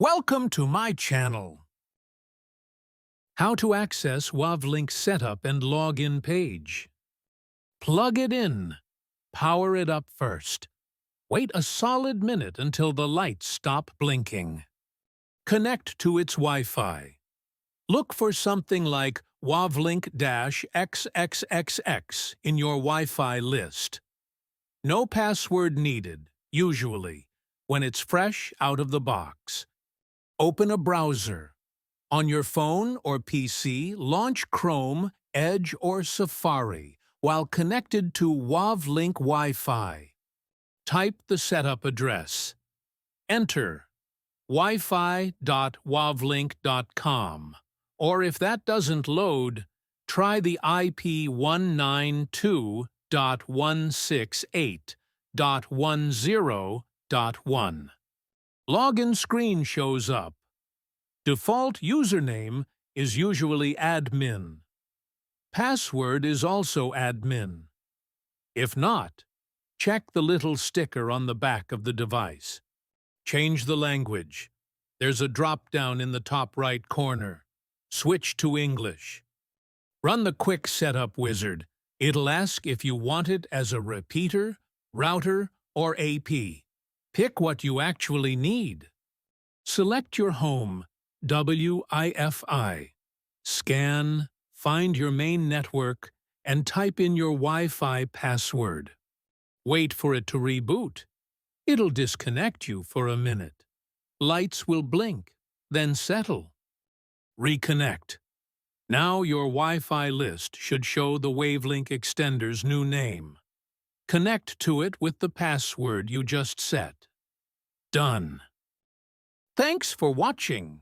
Welcome to my channel. How to access Wavlink setup and login page. Plug it in. Power it up first. Wait a solid minute until the lights stop blinking. Connect to its Wi-Fi. Look for something like Wavlink-XXXX in your Wi-Fi list. No password needed, usually, when it's fresh out of the box. Open a browser. On your phone or PC, launch Chrome, Edge, or Safari while connected to Wavlink Wi-Fi. Type the setup address. Enter wifi.wavlink.com, or if that doesn't load, try the IP 192.168.10.1. Login screen shows up. Default username is usually admin. Password is also admin. If not, check the little sticker on the back of the device. Change the language. There's a drop-down in the top right corner. Switch to English. Run the quick setup wizard. It'll ask if you want it as a repeater, router, or AP. Pick what you actually need. Select your home, Wi-Fi. Scan, find your main network, and type in your Wi-Fi password. Wait for it to reboot. It'll disconnect you for a minute. Lights will blink, then settle. Reconnect. Now your Wi-Fi list should show the Wavlink extender's new name. Connect to it with the password you just set. Done. Thanks for watching.